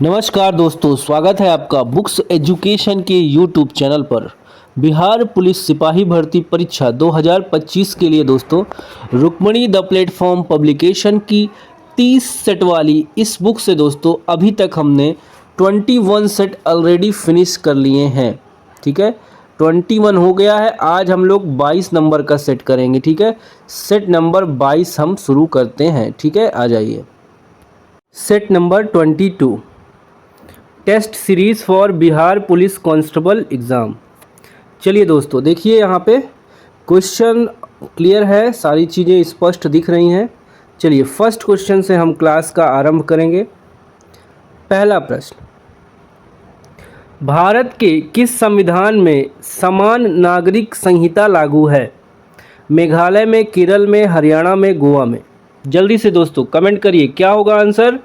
नमस्कार दोस्तों, स्वागत है आपका बुक्स एजुकेशन के यूट्यूब चैनल पर। बिहार पुलिस सिपाही भर्ती परीक्षा 2025 के लिए दोस्तों रुक्मणी द प्लेटफॉर्म पब्लिकेशन की 30 सेट वाली इस बुक से दोस्तों अभी तक हमने 21 सेट ऑलरेडी फिनिश कर लिए हैं। ठीक है, 21 हो गया है। आज हम लोग 22 नंबर का सेट करेंगे। ठीक है, सेट नंबर 22 हम शुरू करते हैं। ठीक है, आ जाइए। Set number 22, test series for Bihar police constable exam. चलिए दोस्तों, देखिए यहाँ पे क्वेश्चन क्लियर है, सारी चीज़ें स्पष्ट दिख रही हैं। चलिए फर्स्ट क्वेश्चन से हम क्लास का आरंभ करेंगे। पहला प्रश्न, भारत के किस संविधान में समान नागरिक संहिता लागू है? मेघालय में, केरल में, हरियाणा में, गोवा में? जल्दी से दोस्तों कमेंट करिए, क्या होगा आंसर?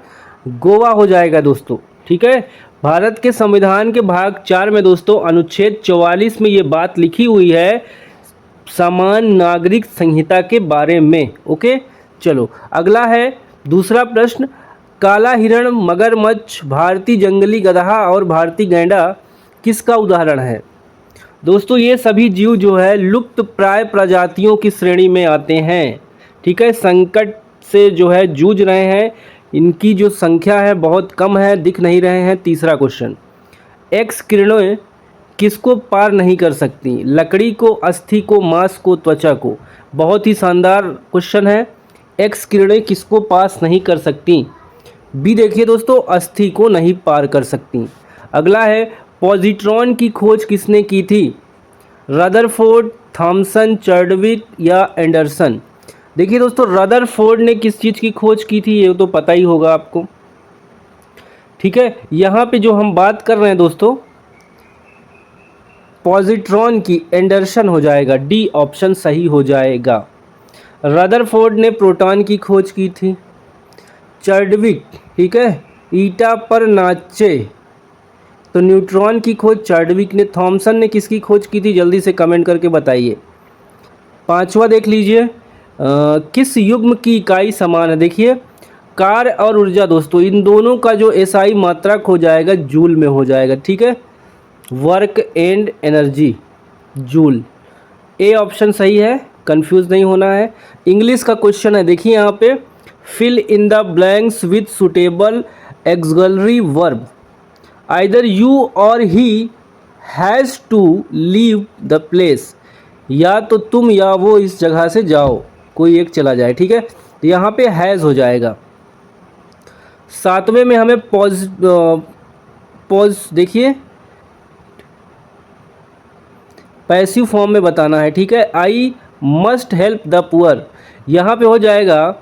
गोवा हो जाएगा दोस्तों। ठीक है, भारत के संविधान के भाग 4 में दोस्तों अनुच्छेद 44 में ये बात लिखी हुई है समान नागरिक संहिता के बारे में। ओके, चलो अगला है दूसरा प्रश्न, काला हिरण, मगरमच्छ, भारतीय जंगली गधा और भारतीय गैंडा किसका उदाहरण है? दोस्तों ये सभी जीव जो है लुप्त प्राय प्रजातियों की श्रेणी में आते हैं। ठीक है, संकट से जो है जूझ रहे हैं, इनकी जो संख्या है बहुत कम है, दिख नहीं रहे हैं। तीसरा क्वेश्चन, एक्स किरणें किसको पार नहीं कर सकती? लकड़ी को, अस्थि को, मांस को, त्वचा को? बहुत ही शानदार क्वेश्चन है। एक्स किरणें किसको पास नहीं कर सकती? बी देखिए दोस्तों, अस्थि को नहीं पार कर सकती। अगला है, पॉजिट्रॉन की खोज किसने की थी? रदरफोर्ड, थॉमसन, चार्डविक या एंडरसन? देखिए दोस्तों, रदरफोर्ड ने किस चीज़ की खोज की थी ये तो पता ही होगा आपको। ठीक है, यहाँ पे जो हम बात कर रहे हैं दोस्तों पॉजिट्रॉन की, एंडरसन हो जाएगा। डी ऑप्शन सही हो जाएगा। रदरफोर्ड ने प्रोटॉन की खोज की थी। चार्डविक, ठीक है, ईटा पर नाचे, तो न्यूट्रॉन की खोज चार्डविक ने। थॉमसन ने किसकी खोज की थी? जल्दी से कमेंट करके बताइए। पांचवा देख लीजिए, किस युग्म की इकाई समान है? देखिए कार्य और ऊर्जा दोस्तों, इन दोनों का जो एसआई मात्रक हो जाएगा जूल में हो जाएगा। ठीक है, work and energy, joule. A option सही है, कंफ्यूज नहीं होना है। इंग्लिश का क्वेश्चन है, देखिए यहाँ पे, fill in the blanks with suitable auxiliary verb. Either you or he has to leave the place, या तो तुम या वो इस जगह से जाओ, कोई एक चला जाए। ठीक है, तो यहाँ पे हैज़ हो जाएगा। सातवें में हमें पॉज देखिए पैसिव फॉर्म में बताना है। ठीक है, I must help the poor, यहाँ पे हो जाएगा।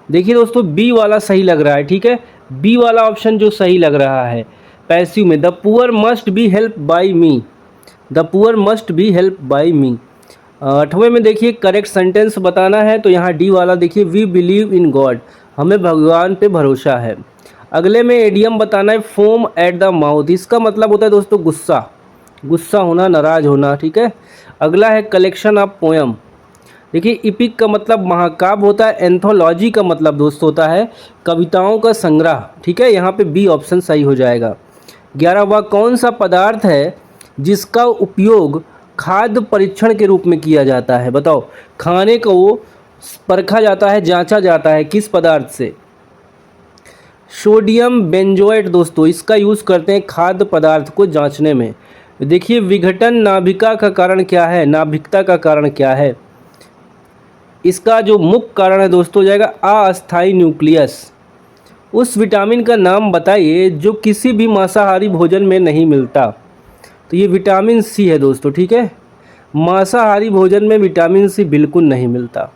देखिए दोस्तों, बी वाला सही लग रहा है। ठीक है, बी वाला ऑप्शन जो सही लग रहा है पैसिव में, the poor must be help by me, the poor must be help by me. आठवें में देखिए करेक्ट सेंटेंस बताना है, तो यहाँ डी वाला देखिए, वी बिलीव इन गॉड, हमें भगवान पे भरोसा है। अगले में एडियम बताना है, फोम एट द माउथ, इसका मतलब होता है दोस्तों गुस्सा, गुस्सा होना, नाराज होना। ठीक है, अगला है कलेक्शन ऑफ पोएम। देखिए इपिक का मतलब महाकाव्य होता है, एंथोलॉजी का मतलब दोस्तों होता है कविताओं का संग्रह। ठीक है, यहाँ पे बी ऑप्शन सही हो जाएगा। 11वां, कौन सा पदार्थ है जिसका उपयोग खाद्य परीक्षण के रूप में किया जाता है? बताओ, खाने को परखा जाता है, जांचा जाता है किस पदार्थ से? सोडियम बेंजोएट दोस्तों, इसका यूज़ करते हैं खाद्य पदार्थ को जांचने में। देखिए विघटन नाभिका का कारण क्या है? नाभिकता का कारण क्या है? इसका जो मुख्य कारण है दोस्तों हो जाएगा अस्थायी न्यूक्लियस। उस विटामिन का नाम बताइए जो किसी भी मांसाहारी भोजन में नहीं मिलता। तो ये विटामिन सी है दोस्तों। ठीक है, मांसाहारी भोजन में विटामिन सी बिल्कुल नहीं मिलता,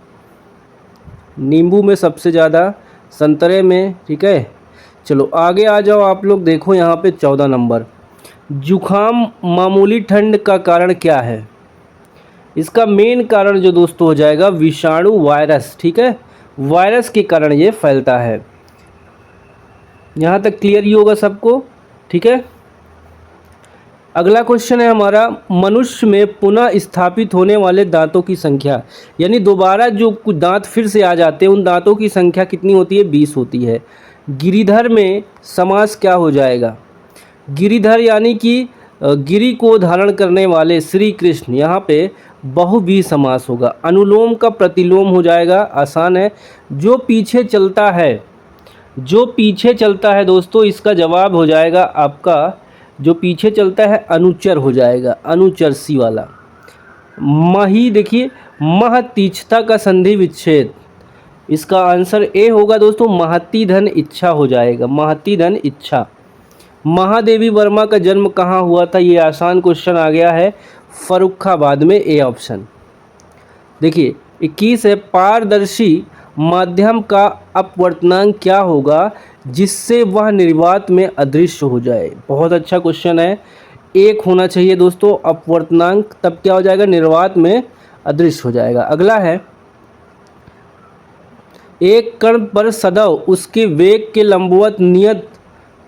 नींबू में सबसे ज़्यादा, संतरे में। ठीक है, चलो आगे आ जाओ आप लोग, देखो यहाँ पे 14 नंबर, जुखाम मामूली ठंड का कारण क्या है? इसका मेन कारण जो दोस्तों हो जाएगा विषाणु वायरस। ठीक है, वायरस के कारण ये फैलता है। यहाँ तक क्लियर ही होगा सबको। ठीक है, अगला क्वेश्चन है हमारा, मनुष्य में पुनः स्थापित होने वाले दांतों की संख्या, यानी दोबारा जो कुछ दांत फिर से आ जाते हैं उन दांतों की संख्या कितनी होती है? 20 होती है। गिरिधर में समास क्या हो जाएगा? गिरिधर यानी कि गिरि को धारण करने वाले श्री कृष्ण, यहाँ पे बहुव्रीहि समास होगा। अनुलोम का प्रतिलोम हो जाएगा, आसान है। जो पीछे चलता है, जो पीछे चलता है दोस्तों, इसका जवाब हो जाएगा आपका, जो पीछे चलता है अनुचर हो जाएगा, अनुचर सी वाला। मही देखिए, मह तीक्ष्णता का संधि विच्छेद, इसका आंसर ए होगा दोस्तों, महती धन इच्छा हो जाएगा, महती धन इच्छा। महादेवी वर्मा का जन्म कहाँ हुआ था? ये आसान क्वेश्चन आ गया है, फर्रुखाबाद में, ए ऑप्शन। देखिए 21 है, पारदर्शी माध्यम का अपवर्तनांक क्या होगा जिससे वह निर्वात में अदृश्य हो जाए? बहुत अच्छा क्वेश्चन है, एक होना चाहिए दोस्तों अपवर्तनांक, तब क्या हो जाएगा? निर्वात में अदृश्य हो जाएगा। अगला है, एक कण पर सदैव उसके वेग के लंबवत नियत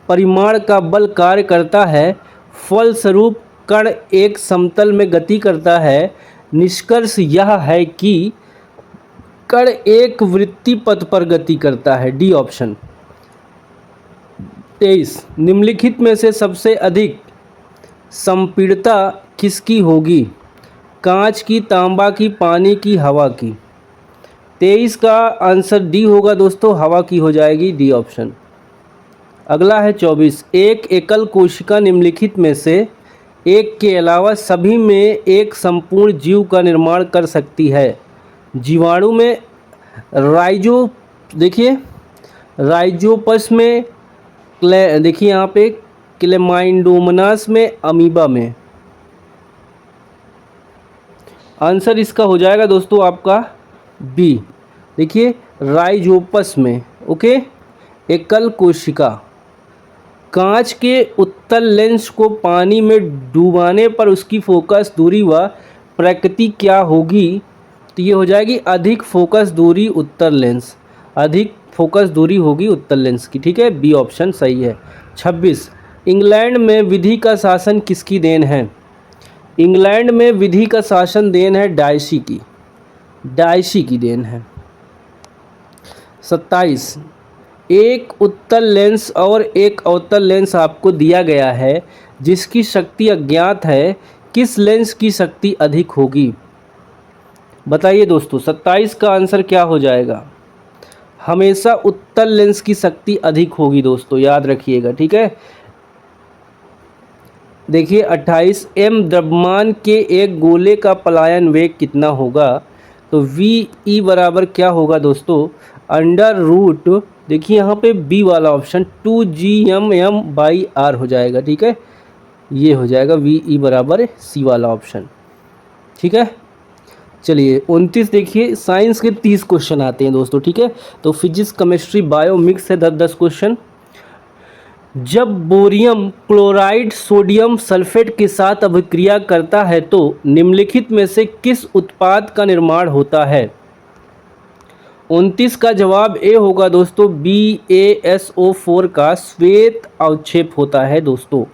परिमाण का बल कार्य करता है, फलस्वरूप कण एक समतल में गति करता है। निष्कर्ष यह है कि कण एक वृत्तीय पथ पर गति करता है, डी ऑप्शन। 23, निम्नलिखित में से सबसे अधिक संपीड़ितता किसकी होगी? कांच की, तांबा की, पानी की, हवा की? 23 का आंसर डी होगा दोस्तों, हवा की हो जाएगी, डी ऑप्शन। अगला है 24, एक एकल कोशिका निम्नलिखित में से एक के अलावा सभी में एक संपूर्ण जीव का निर्माण कर सकती है। जीवाणु में राइजो, देखिए राइजोपस में, देखिए यहाँ पे क्लेमाइडोमोनास में, अमीबा में। आंसर इसका हो जाएगा दोस्तों आपका बी, देखिए राइजोपस में। ओके, एकल कोशिका। कांच के उत्तल लेंस को पानी में डुबाने पर उसकी फोकस दूरी व प्रकृति क्या होगी? तो ये हो जाएगी अधिक फोकस दूरी उत्तल लेंस, अधिक फोकस दूरी होगी उत्तल लेंस की, ठीक है, बी ऑप्शन सही है। 26, इंग्लैंड में विधि का शासन किसकी देन है? इंग्लैंड में विधि का शासन देन है डायसी की, डायसी की देन है। 27, एक उत्तल लेंस और एक अवतल लेंस आपको दिया गया है जिसकी शक्ति अज्ञात है, किस लेंस की शक्ति अधिक होगी? बताइए दोस्तों, 27 का आंसर क्या हो जाएगा? हमेशा उत्तल लेंस की शक्ति अधिक होगी दोस्तों, याद रखिएगा, ठीक है। देखिए 28, एम द्रव्यमान के एक गोले का पलायन वेग कितना होगा? तो वी ई बराबर क्या होगा दोस्तों? अंडर रूट, देखिए यहाँ पे बी वाला ऑप्शन 2gm/r हो जाएगा, ठीक है, ये हो जाएगा वी ई बराबर सी वाला ऑप्शन, ठीक है। चलिए 29 देखिए, साइंस के 30 क्वेश्चन आते हैं दोस्तों, ठीक है। तो फिजिक्स, केमिस्ट्री, बायो मिक्स है 10-10 क्वेश्चन। जब बोरियम क्लोराइड सोडियम सल्फेट के साथ अभिक्रिया करता है तो निम्नलिखित में से किस उत्पाद का निर्माण होता है? 29 का जवाब ए होगा दोस्तों, BaSO4 का श्वेत अवक्षेप होता है दोस्तों।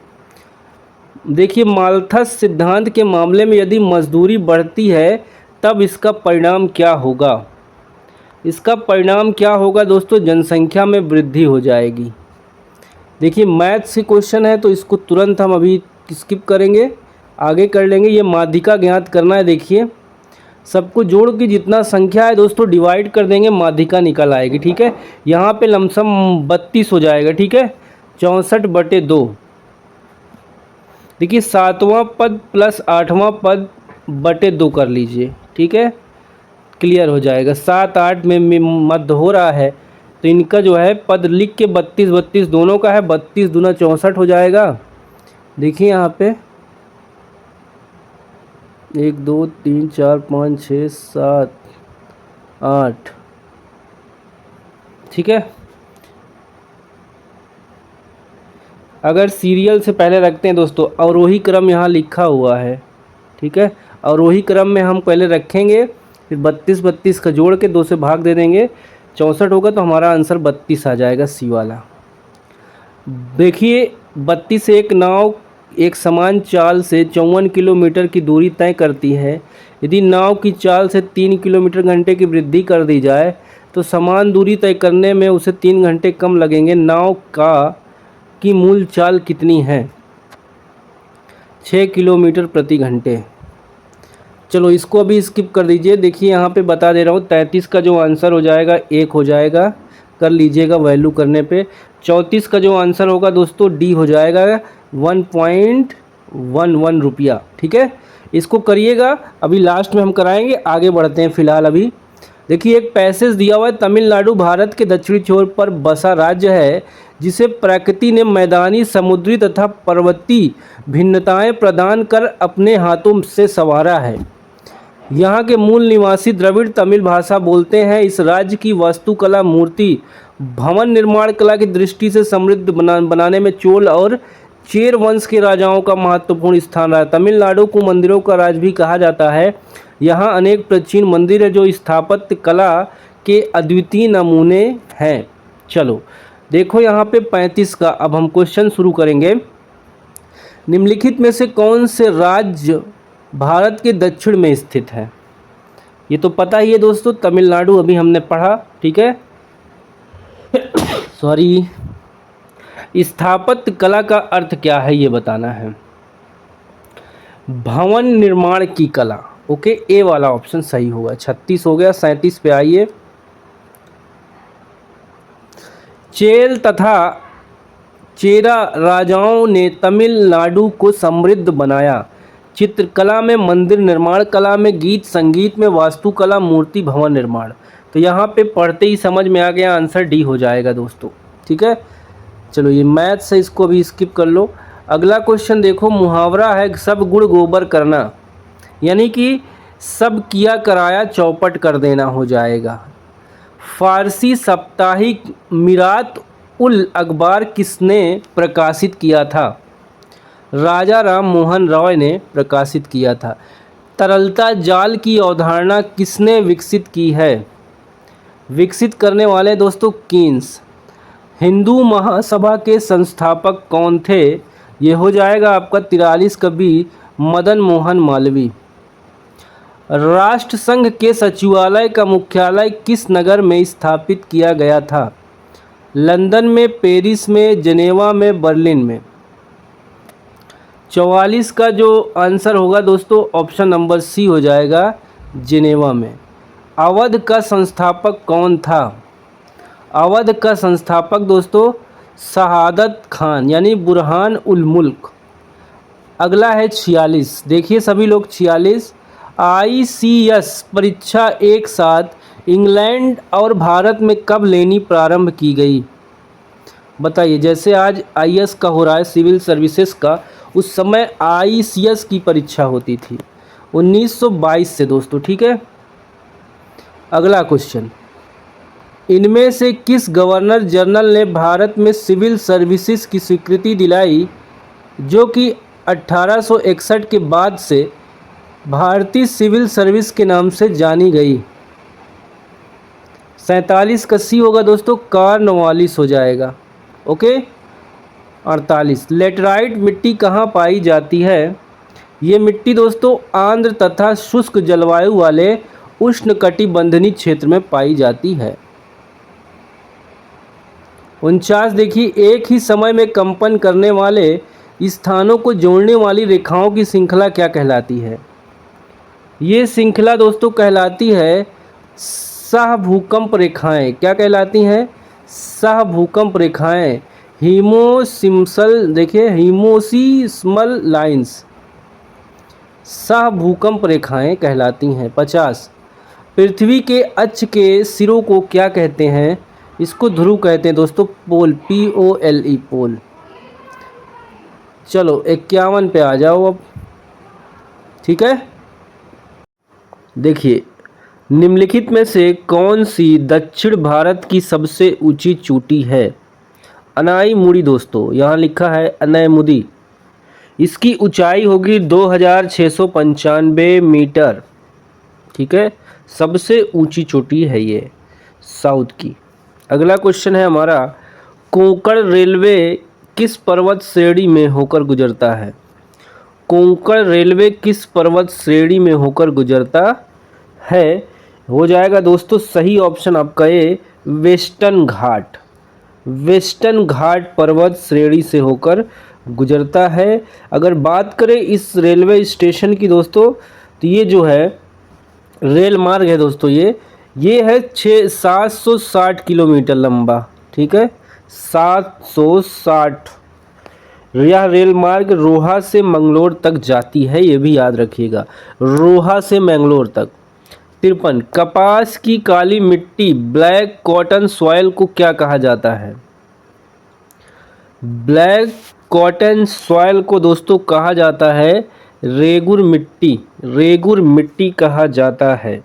देखिए माल्थस सिद्धांत के मामले में यदि मजदूरी बढ़ती है तब इसका परिणाम क्या होगा? इसका परिणाम क्या होगा दोस्तों? जनसंख्या में वृद्धि हो जाएगी। देखिए मैथ्स के क्वेश्चन है तो इसको तुरंत हम अभी स्किप करेंगे, आगे कर लेंगे। ये माध्यिका ज्ञात करना है। देखिए सबको जोड़ के जितना संख्या है दोस्तों डिवाइड कर देंगे, माध्यिका निकल आएगी, ठीक है। यहाँ पे लमसम 32 हो जाएगा, ठीक है, 64/2। देखिए 7वां पद प्लस 8वां पद बटे 2 कर लीजिए, ठीक है, क्लियर हो जाएगा। 7-8 में मध्य हो रहा है तो इनका जो है पद लिख के 32-32 दोनों का है, 32 दूना 64 हो जाएगा। देखिए यहाँ पे 1 2 3 4 5 6 7 8, ठीक है। अगर सीरियल से पहले रखते हैं दोस्तों, अवरोही क्रम यहाँ लिखा हुआ है, ठीक है, अवरोही क्रम में हम पहले रखेंगे, फिर 32-32 का जोड़ के 2 से भाग दे देंगे, 64 होगा तो हमारा आंसर 32 आ जाएगा, सी वाला। देखिए 32 से एक नाव एक समान चाल से 54 किलोमीटर की दूरी तय करती है। यदि नाव की चाल से 3 किलोमीटर घंटे की वृद्धि कर दी जाए तो समान दूरी तय करने में उसे 3 घंटे कम लगेंगे। नाव की मूल चाल कितनी है? 6 किलोमीटर प्रति घंटे। चलो इसको अभी स्किप कर दीजिए। देखिए यहाँ पे बता दे रहा हूँ, 33 का जो आंसर हो जाएगा 1 हो जाएगा, कर लीजिएगा वैल्यू करने पे। 34 का जो आंसर होगा दोस्तों डी हो जाएगा 1.11 रुपया। ठीक है, इसको करिएगा, अभी लास्ट में हम कराएंगे। आगे बढ़ते हैं फिलहाल अभी। देखिए एक पैसेज दिया हुआ है, तमिलनाडु भारत के दक्षिणी छोर पर बसा राज्य है जिसे प्रकृति ने मैदानी, समुद्री तथा पर्वतीय भिन्नताएं प्रदान कर अपने हाथों से संवारा है। यहाँ के मूल निवासी द्रविड़ तमिल भाषा बोलते हैं। इस राज्य की वास्तुकला, मूर्ति, भवन निर्माण कला की दृष्टि से समृद्ध बनाने में चोल और चेर वंश के राजाओं का महत्वपूर्ण स्थान रहा। तमिलनाडु को मंदिरों का राज्य भी कहा जाता है। यहाँ अनेक प्राचीन मंदिर है जो स्थापत्य कला के अद्वितीय नमूने हैं। चलो देखो यहाँ पे 35 का अब हम क्वेश्चन शुरू करेंगे। निम्नलिखित में से कौन से राज्य भारत के दक्षिण में स्थित है? ये तो पता ही है दोस्तों, तमिलनाडु अभी हमने पढ़ा। ठीक है सॉरी। स्थापत्य कला का अर्थ क्या है ये बताना है। भवन निर्माण की कला। ओके, ए वाला ऑप्शन सही होगा। 36 हो गया। 37 पे आइए। चेल तथा चेरा राजाओं ने तमिलनाडु को समृद्ध बनाया। चित्रकला में, मंदिर निर्माण कला में, गीत संगीत में, वास्तुकला, मूर्ति, भवन निर्माण। तो यहाँ पे पढ़ते ही समझ में आ गया, आंसर डी हो जाएगा दोस्तों। ठीक है, चलो ये मैथ से इसको भी स्किप कर लो। अगला क्वेश्चन देखो, मुहावरा है सब गुड़ गोबर करना, यानी कि सब किया कराया चौपट कर देना हो जाएगा। फारसी साप्ताहिक मिरात उल अखबार किसने प्रकाशित किया था? राजा राम मोहन रॉय ने प्रकाशित किया था। तरलता जाल की अवधारणा किसने विकसित की है? विकसित करने वाले दोस्तों कीन्स। हिंदू महासभा के संस्थापक कौन थे? ये हो जाएगा आपका 43 कवि मदन मोहन मालवीय। राष्ट्रसंघ के सचिवालय का मुख्यालय किस नगर में स्थापित किया गया था? लंदन में, पेरिस में, जनेवा में, बर्लिन में। 44 का जो आंसर होगा दोस्तों ऑप्शन नंबर सी हो जाएगा, जिनेवा में। अवध का संस्थापक कौन था? अवध का संस्थापक दोस्तों शहादत खान यानी बुरहान उल मुल्क। अगला है 46। देखिए सभी लोग 46। ICS परीक्षा एक साथ इंग्लैंड और भारत में कब लेनी प्रारंभ की गई? बताइए, जैसे आज IS का हो रहा है सिविल सर्विसेज का, उस समय ICS की परीक्षा होती थी 1922 से दोस्तों। ठीक है, अगला क्वेश्चन, इनमें से किस गवर्नर जनरल ने भारत में सिविल सर्विसेज की स्वीकृति दिलाई जो कि 1861 के बाद से भारतीय सिविल सर्विस के नाम से जानी गई? 47 का सी होगा दोस्तों, कॉर्नवालिस हो जाएगा। ओके, 48 लेटराइट मिट्टी कहाँ पाई जाती है? ये मिट्टी दोस्तों आर्द्र तथा शुष्क जलवायु वाले उष्णकटिबंधीय क्षेत्र में पाई जाती है। 49 देखिए, एक ही समय में कंपन करने वाले स्थानों को जोड़ने वाली रेखाओं की श्रृंखला क्या कहलाती है? ये श्रृंखला दोस्तों कहलाती है सह भूकंप रेखाएं। क्या कहलाती हैं? सह भूकंप रेखाएं। हीमोसिमसल, देखिए हीमोसिस्मल लाइंस सह भूकंप रेखाएं कहलाती हैं। 50 पृथ्वी के अक्ष के सिरों को क्या कहते हैं? इसको ध्रुव कहते हैं दोस्तों, पोल, POLE पोल। चलो 51 पे आ जाओ अब। ठीक है, देखिए निम्नलिखित में से कौन सी दक्षिण भारत की सबसे ऊंची चोटी है? अनाईमुड़ी दोस्तों, यहाँ लिखा है अनाईमुड़ी। इसकी ऊंचाई होगी 2695 मीटर। ठीक है, सबसे ऊंची चोटी है ये साउथ की। अगला क्वेश्चन है हमारा, कोंकण रेलवे किस पर्वत श्रेणी में होकर गुजरता है? कोंकण रेलवे किस पर्वत श्रेणी में होकर गुजरता है? हो जाएगा दोस्तों सही ऑप्शन आपका ये वेस्टर्न घाट। वेस्टर्न घाट पर्वत श्रेणी से होकर गुजरता है। अगर बात करें इस रेलवे स्टेशन की दोस्तों, तो ये जो है रेल मार्ग है दोस्तों, ये है 760 किलोमीटर लंबा। ठीक है, 760। यह रेल मार्ग रोहा से मंगलोर तक जाती है, ये भी याद रखिएगा, रोहा से मंगलोर तक। 53, कपास की काली मिट्टी ब्लैक कॉटन सॉइल को क्या कहा जाता है? ब्लैक कॉटन सॉइल को दोस्तों कहा जाता है रेगुर मिट्टी। रेगुर मिट्टी कहा जाता है।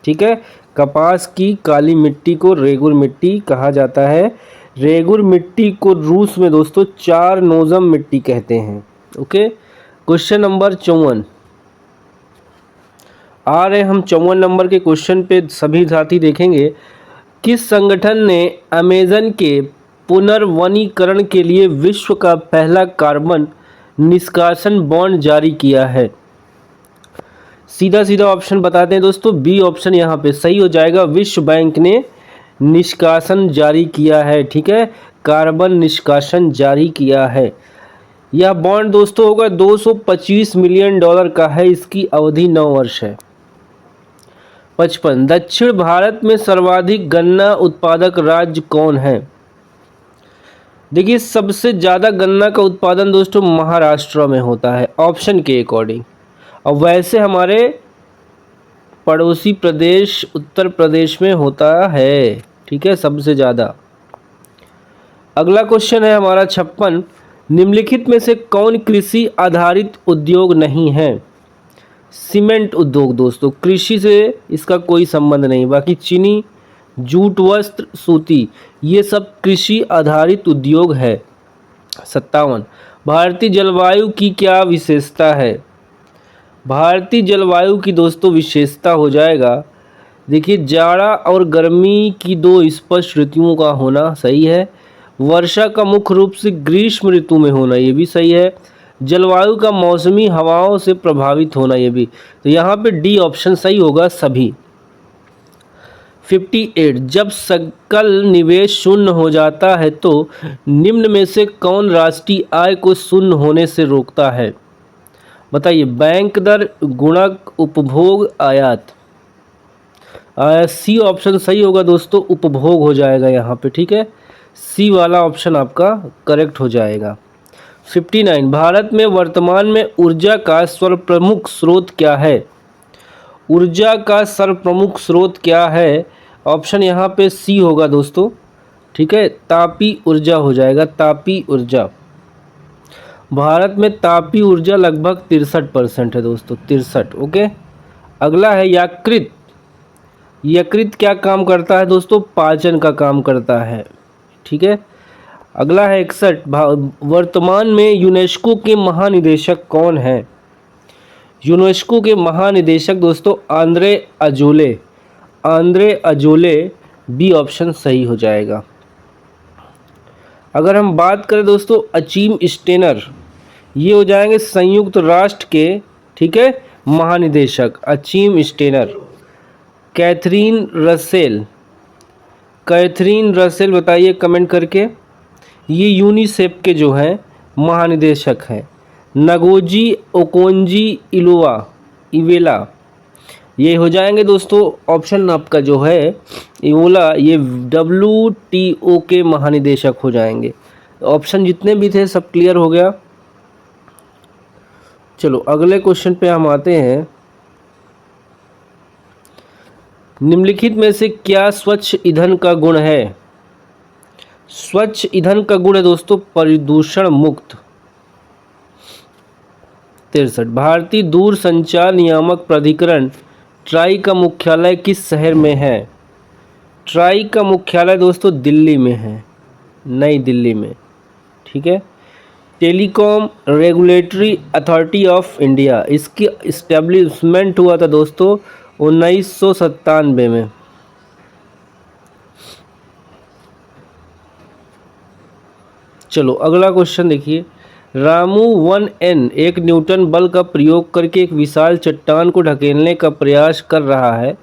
ठीक है, कपास की काली मिट्टी को रेगुर मिट्टी कहा जाता है। रेगुर मिट्टी को रूस में दोस्तों चार नोजम मिट्टी कहते हैं। ओके, क्वेश्चन नंबर 54 आ रहे हम 54 नंबर के क्वेश्चन पे सभी साथी देखेंगे। किस संगठन ने अमेज़न के पुनर्वनीकरण के लिए विश्व का पहला कार्बन निष्कासन बॉन्ड जारी किया है? सीधा सीधा ऑप्शन बताते हैं दोस्तों, बी ऑप्शन यहाँ पे सही हो जाएगा। विश्व बैंक ने निष्कासन जारी किया है। ठीक है, कार्बन निष्कासन जारी किया है। यह बॉन्ड दोस्तों होगा 225 मिलियन डॉलर का है। इसकी अवधि 9 वर्ष है। 55, दक्षिण भारत में सर्वाधिक गन्ना उत्पादक राज्य कौन है? देखिए, सबसे ज़्यादा गन्ना का उत्पादन दोस्तों महाराष्ट्र में होता है ऑप्शन के अकॉर्डिंग। और वैसे हमारे पड़ोसी प्रदेश उत्तर प्रदेश में होता है। ठीक है, सबसे ज़्यादा। अगला क्वेश्चन है हमारा 56, निम्नलिखित में से कौन कृषि आधारित उद्योग नहीं है? सीमेंट उद्योग दोस्तों, कृषि से इसका कोई संबंध नहीं। बाकी चीनी, जूट वस्त्र, सूती, ये सब कृषि आधारित उद्योग है। 57, भारतीय जलवायु की क्या विशेषता है? भारतीय जलवायु की दोस्तों विशेषता हो जाएगा, देखिए, जाड़ा और गर्मी की दो स्पष्ट ऋतुओं का होना सही है। वर्षा का मुख्य रूप से ग्रीष्म ऋतु में होना, ये भी सही है। जलवायु का मौसमी हवाओं से प्रभावित होना, ये भी। तो यहाँ पे डी ऑप्शन सही होगा सभी। 58, जब सकल निवेश शून्य हो जाता है तो निम्न में से कौन राष्ट्रीय आय को शून्य होने से रोकता है? बताइए, बैंक दर, गुणक, उपभोग, आयात। सी ऑप्शन सही होगा दोस्तों, उपभोग हो जाएगा यहाँ पे। ठीक है, सी वाला ऑप्शन आपका करेक्ट हो जाएगा। 59, भारत में वर्तमान में ऊर्जा का सर्वप्रमुख स्रोत क्या है? ऊर्जा का सर्वप्रमुख स्रोत क्या है? ऑप्शन यहाँ पे सी होगा दोस्तों। ठीक है, तापी ऊर्जा हो जाएगा, तापी ऊर्जा। भारत में तापी ऊर्जा लगभग 63% है दोस्तों, 63। ओके, अगला है यकृत। यकृत क्या काम करता है दोस्तों? पाचन का काम करता है। ठीक है, अगला है 61, वर्तमान में यूनेस्को के महानिदेशक कौन है? यूनेस्को के महानिदेशक दोस्तों Audrey Azoulay. Audrey Azoulay, B option सही हो जाएगा। अगर हम बात करें दोस्तों अचीम स्टेनर, ये हो जाएंगे संयुक्त राष्ट्र के, ठीक है, महानिदेशक Achim Steiner. Catherine Russell, Catherine Russell बताइए कमेंट करके, ये यूनिसेफ के जो हैं महानिदेशक हैं। नगोजी ओकोंजी इवेला, ये हो जाएंगे दोस्तों ऑप्शन आपका जो है इवोला, ये WTO के महानिदेशक हो जाएंगे। ऑप्शन जितने भी थे सब क्लियर हो गया। चलो अगले क्वेश्चन पे हम आते हैं। निम्नलिखित में से क्या स्वच्छ ईंधन का गुण है? स्वच्छ ईंधन का गुण है दोस्तों प्रदूषण मुक्त। 63, भारतीय दूरसंचार नियामक प्राधिकरण ट्राई का मुख्यालय किस शहर में है? ट्राई का मुख्यालय दोस्तों दिल्ली में है, नई दिल्ली में। ठीक है, telecom regulatory authority of India, इसकी इस्टेब्लिशमेंट हुआ था दोस्तों 1997 में। चलो अगला क्वेश्चन देखिए। रामू 1N एक न्यूटन बल का प्रयोग करके एक विशाल चट्टान को ढकेलने का प्रयास कर रहा है,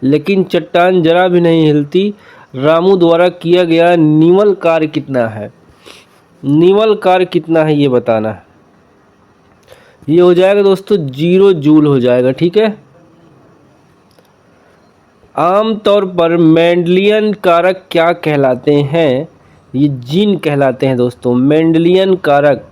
लेकिन चट्टान जरा भी नहीं हिलती। रामू द्वारा किया गया निवल कार्य कितना है? निवल कार्य कितना है ये बताना है। ये हो जाएगा दोस्तों 0 जूल हो जाएगा, ठीक है। आमतौर पर मेंडलियन कारक क्या कहलाते हैं? ये जीन कहलाते हैं दोस्तों, मेंडलियन कारक,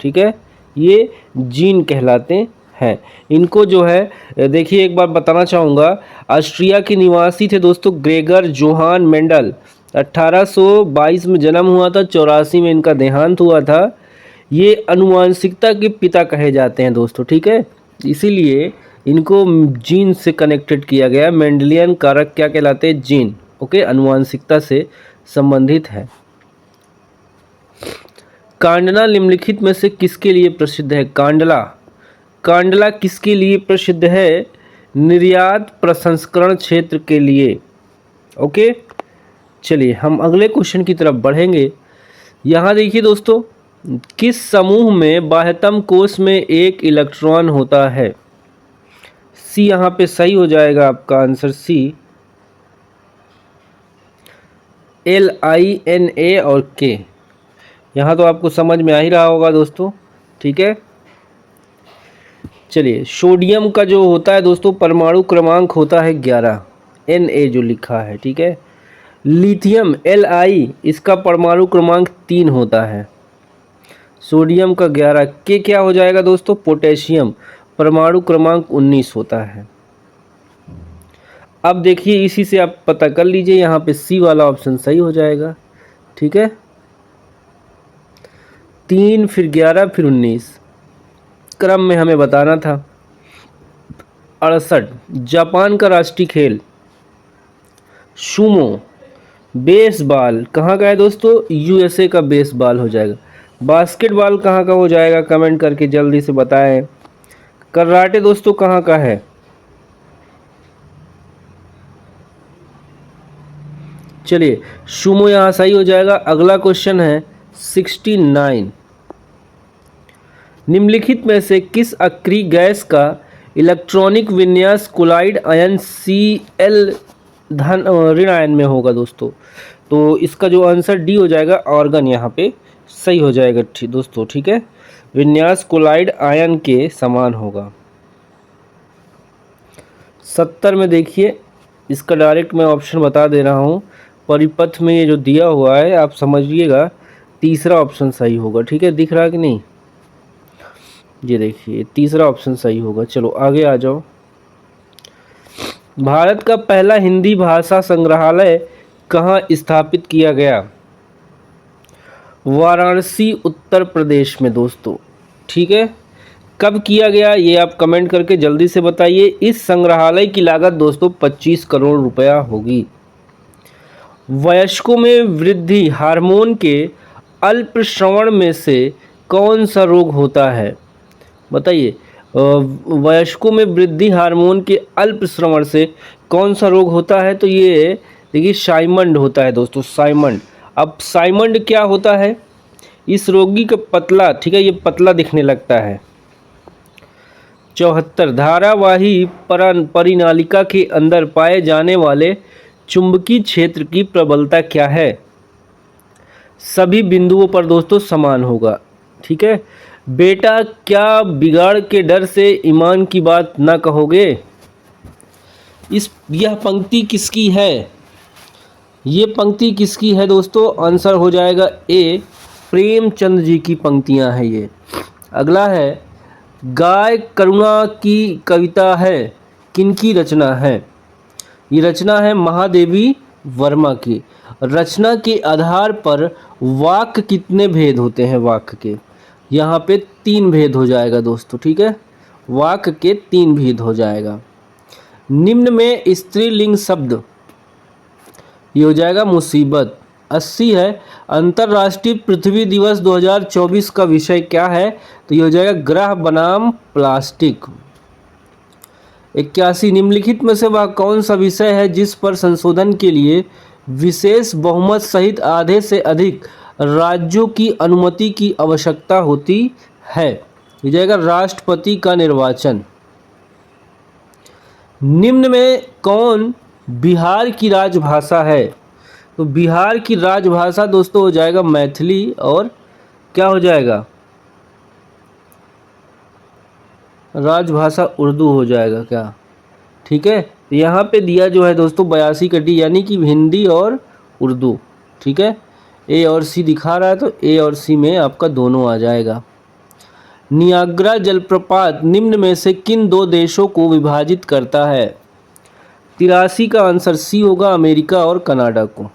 ठीक है, ये जीन कहलाते हैं। इनको जो है देखिए एक बार बताना चाहूँगा, ऑस्ट्रिया के निवासी थे दोस्तों ग्रेगर जोहान मेंडल। 1822 में जन्म हुआ था, 84 में इनका देहांत हुआ था। ये अनुवांशिकता के पिता कहे जाते हैं दोस्तों, ठीक है, इसीलिए इनको जीन से कनेक्टेड किया गया। मेंडलियन कारक क्या कहलाते हैं? जीन, ओके, अनुवांशिकता से संबंधित है। कांडला निम्नलिखित में से किसके लिए प्रसिद्ध है? कांडला, कांडला किसके लिए प्रसिद्ध है? निर्यात प्रसंस्करण क्षेत्र के लिए, ओके। चलिए हम अगले क्वेश्चन की तरफ बढ़ेंगे। यहाँ देखिए दोस्तों, किस समूह में बाह्यतम कोश में एक इलेक्ट्रॉन होता है? सी यहाँ पे सही हो जाएगा आपका आंसर, सी, LINA और K। यहाँ तो आपको समझ में आ ही रहा होगा दोस्तों, ठीक है। चलिए सोडियम का जो होता है दोस्तों परमाणु क्रमांक होता है 11, Na जो लिखा है, ठीक है। लिथियम Li, इसका परमाणु क्रमांक 3 होता है। सोडियम का 11। के क्या हो जाएगा दोस्तों? पोटेशियम, परमाणु क्रमांक 19 होता है। अब देखिए इसी से आप पता कर लीजिए, यहाँ पे सी वाला ऑप्शन सही हो जाएगा, ठीक है। 3 फिर 11 फिर 19, क्रम में हमें बताना था। 68 जापान का राष्ट्रीय खेल सुमो। बेसबॉल कहाँ का है दोस्तों? USA का बेसबॉल हो जाएगा। बास्केटबॉल कहाँ का हो जाएगा? कमेंट करके जल्दी से बताएं। कराटे दोस्तों कहाँ का है? चलिए सुमो यहाँ सही हो जाएगा। अगला क्वेश्चन है 69, निम्नलिखित में से किस अक्रिय गैस का इलेक्ट्रॉनिक विन्यास क्लोराइड आयन Cl धन ऋण आयन में होगा दोस्तों? तो इसका जो आंसर डी हो जाएगा, ऑर्गन यहाँ पे सही हो जाएगा दोस्तों, ठीक है। विन्यास क्लोराइड आयन के समान होगा। 70 में देखिए, इसका डायरेक्ट मैं ऑप्शन बता दे रहा हूँ, परिपथ में ये जो दिया हुआ है आप समझिएगा, तीसरा ऑप्शन सही होगा, ठीक है। दिख रहा है कि नहीं? ये देखिए तीसरा ऑप्शन सही होगा। चलो आगे आ जाओ। भारत का पहला हिंदी भाषा संग्रहालय कहाँ स्थापित किया गया? वाराणसी उत्तर प्रदेश में दोस्तों, ठीक है। कब किया गया ये आप कमेंट करके जल्दी से बताइए। इस संग्रहालय की लागत दोस्तों 25 करोड़ रुपया होगी। वयस्कों में वृद्धि हार्मोन के अल्पश्रवण में से कौन सा रोग होता है? बताइए, वयस्कों में वृद्धि हार्मोन के अल्पश्रवण से कौन सा रोग होता है? तो ये देखिए साइमंड होता है दोस्तों, साइमंड। अब साइमंड क्या होता है? इस रोगी का पतला, ठीक है, ये पतला दिखने लगता है। 74 धारावाही परिनालिका के अंदर पाए जाने वाले चुंबकीय क्षेत्र की प्रबलता क्या है? सभी बिंदुओं पर दोस्तों समान होगा, ठीक है। बेटा क्या बिगाड़ के डर से ईमान की बात ना कहोगे? यह पंक्ति किसकी है? ये पंक्ति किसकी है दोस्तों? आंसर हो जाएगा ए, प्रेमचंद जी की पंक्तियां हैं ये। अगला है, गाय करुणा की कविता है किनकी रचना है? ये रचना है महादेवी वर्मा की। रचना के आधार पर वाक्य कितने भेद होते हैं? वाक्य के यहाँ पे 3 भेद हो जाएगा दोस्तों, ठीक है। वाक्य के 3 भेद हो जाएगा। निम्न में स्त्रीलिंग शब्द, ये हो जाएगा मुसीबत। 80 है, अंतर्राष्ट्रीय पृथ्वी दिवस 2024 का विषय क्या है? तो ये हो जाएगा ग्रह बनाम प्लास्टिक। 81 निम्नलिखित में से वह कौन सा विषय है जिस पर संशोधन के लिए विशेष बहुमत सहित आधे से अधिक राज्यों की अनुमति की आवश्यकता होती है? ये जाएगा राष्ट्रपति का निर्वाचन। निम्न में कौन बिहार की राजभाषा है, तो बिहार की राजभाषा दोस्तों हो जाएगा मैथिली, और क्या हो जाएगा, राजभाषा उर्दू हो जाएगा क्या। ठीक है, तो यहाँ पे दिया जो है दोस्तों 82 कटी, यानी कि हिंदी और उर्दू। ठीक है, ए और सी दिखा रहा है, तो ए और सी में आपका दोनों आ जाएगा। नियाग्रा जलप्रपात निम्न में से किन दो देशों को विभाजित करता है। 83 का आंसर सी होगा, अमेरिका और कनाडा को।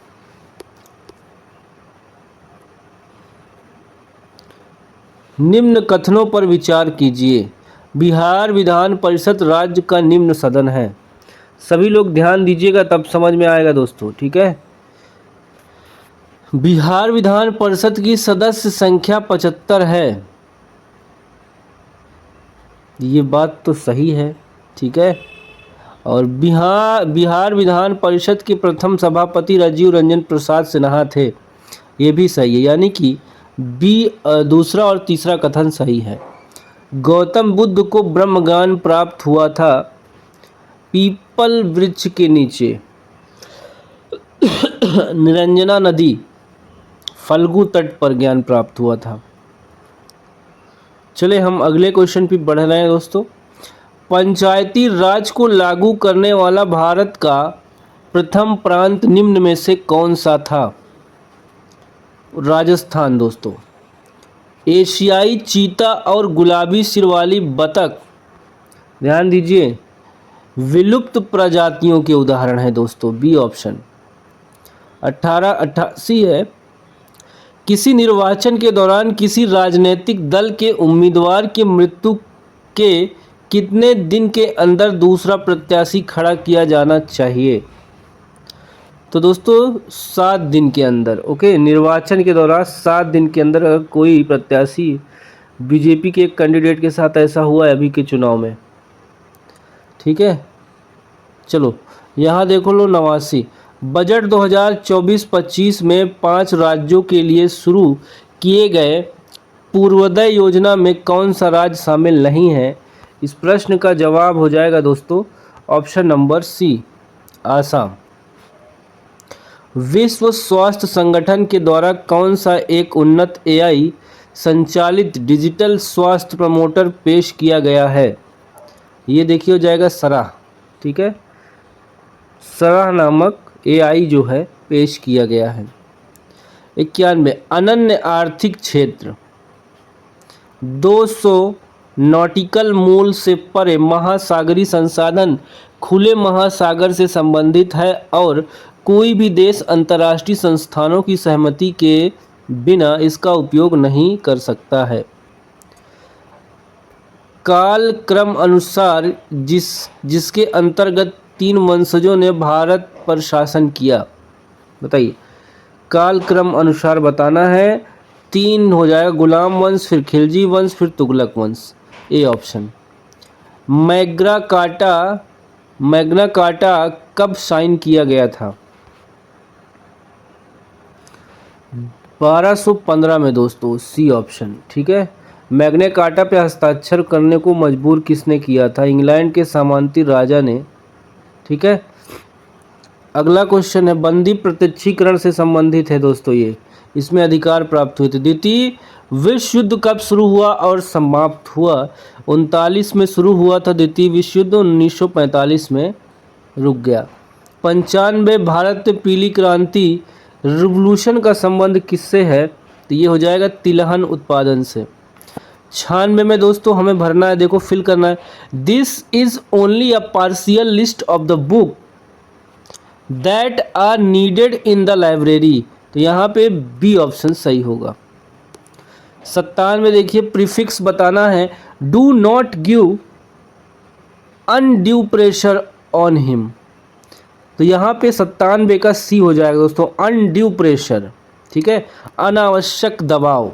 निम्न कथनों पर विचार कीजिए। बिहार विधान परिषद राज्य का निम्न सदन है। सभी लोग ध्यान दीजिएगा, तब समझ में आएगा दोस्तों। ठीक है, बिहार विधान परिषद की सदस्य संख्या 75 है, ये बात तो सही है। ठीक है, और बिहार विधान परिषद के प्रथम सभापति राजीव रंजन प्रसाद सिन्हा थे, ये भी सही है, यानी कि बी दूसरा और तीसरा कथन सही है। गौतम बुद्ध को ब्रह्मज्ञान प्राप्त हुआ था, पीपल वृक्ष के नीचे, निरंजना नदी, फल्गु तट पर ज्ञान प्राप्त हुआ था। चले हम अगले क्वेश्चन पे बढ़ रहे हैं दोस्तों। पंचायती राज को लागू करने वाला भारत का प्रथम प्रांत निम्न में से कौन सा था। राजस्थान दोस्तों। एशियाई चीता और गुलाबी सिर वाली बतख, ध्यान दीजिए, विलुप्त प्रजातियों के उदाहरण है दोस्तों, बी ऑप्शन। 1888 है, किसी निर्वाचन के दौरान किसी राजनीतिक दल के उम्मीदवार की मृत्यु के कितने दिन के अंदर दूसरा प्रत्याशी खड़ा किया जाना चाहिए। तो दोस्तों 7 दिन के अंदर। ओके, निर्वाचन के दौरान 7 दिन के अंदर अगर कोई प्रत्याशी बीजेपी के एक कैंडिडेट के साथ ऐसा हुआ है अभी के चुनाव में। ठीक है, चलो यहाँ देखो लो 89। बजट 2024-25 में 5 राज्यों के लिए शुरू किए गए पूर्वोदय योजना में कौन सा राज्य शामिल नहीं है। इस प्रश्न का जवाब हो जाएगा दोस्तों ऑप्शन नंबर सी, आसाम। विश्व स्वास्थ्य संगठन के द्वारा कौन सा एक उन्नत एआई संचालित डिजिटल स्वास्थ्य प्रमोटर पेश किया गया है। ये देखिए हो जाएगा सराह। ठीक है, सराह नामक एआई जो है पेश किया गया है। 91 अनन्य आर्थिक क्षेत्र 200 नॉटिकल मूल से परे महासागरीय संसाधन खुले महासागर से संबंधित है और कोई भी देश अंतर्राष्ट्रीय संस्थानों की सहमति के बिना इसका उपयोग नहीं कर सकता है। काल क्रम अनुसार जिसके अंतर्गत 3 वंशजों ने भारत पर शासन किया। बताइए, काल क्रम अनुसार बताना है। 3 हो जाएगा, गुलाम वंश, फिर खिलजी वंश, फिर तुगलक वंश। A option. मैग्ना कार्टा कब साइन किया गया था। 1215 में दोस्तों, सी ऑप्शन। ठीक है, मैग्ना कार्टा पे हस्ताक्षर करने को मजबूर किसने किया था। इंग्लैंड के सामंती राजा ने। ठीक है, अगला क्वेश्चन है बंदी प्रत्यक्षीकरण से संबंधित है दोस्तों। ये इसमें अधिकार प्राप्त हुए थे। द्वितीय विश्व युद्ध कब शुरू हुआ और समाप्त हुआ। 39 में शुरू हुआ था द्वितीय विश्व युद्ध, 1945 में रुक गया। 95 भारत पीली क्रांति रिवोल्यूशन का संबंध किससे है। तो ये हो जाएगा तिलहन उत्पादन से। 96 में दोस्तों हमें भरना है, देखो फिल करना है। This is only a partial list of the book that are needed in the library. तो यहाँ पे बी ऑप्शन सही होगा। 97 देखिए प्रीफिक्स बताना है। Do not give undue pressure on him. तो यहाँ पे 97 का सी हो जाएगा दोस्तों, अनड्यू प्रेशर। ठीक है, अनावश्यक दबाव।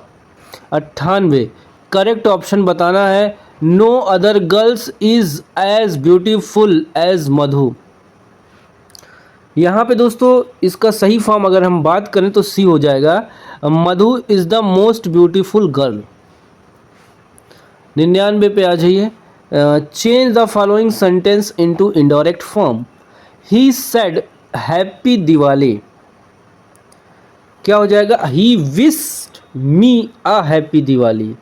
98 करेक्ट ऑप्शन बताना है। No other girls is as beautiful as Madhu. यहाँ पे दोस्तों इसका सही फॉर्म अगर हम बात करें तो सी हो जाएगा, Madhu is the most beautiful girl. 99 पे आ जाइए। Change the following sentence into indirect form. He said happy Diwali, क्या हो जाएगा? He wished me a happy Diwali.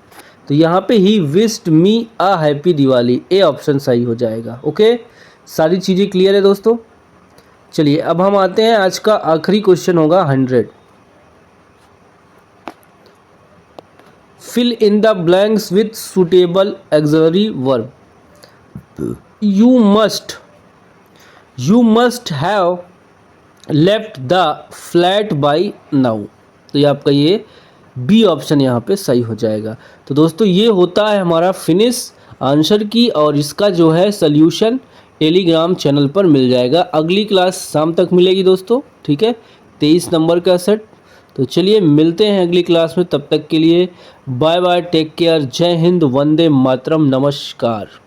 तो यहाँ पे he wished me a happy Diwali, A option सही हो जाएगा। ओके, सारी चीज़ें क्लियर है दोस्तों। चलिए अब हम आते हैं, आज का आखिरी क्वेश्चन होगा 100। Fill in the blanks with suitable auxiliary verb. You must have left the flat by now. तो ये आपका ये बी ऑप्शन यहाँ पे सही हो जाएगा। तो दोस्तों ये होता है हमारा फिनिश आंसर की, और इसका जो है सल्यूशन टेलीग्राम चैनल पर मिल जाएगा। अगली क्लास शाम तक मिलेगी दोस्तों, ठीक है, 23 नंबर का सेट। तो चलिए मिलते हैं अगली क्लास में, तब तक के लिए बाय बाय, टेक केयर, जय हिंद, वंदे मातरम, नमस्कार।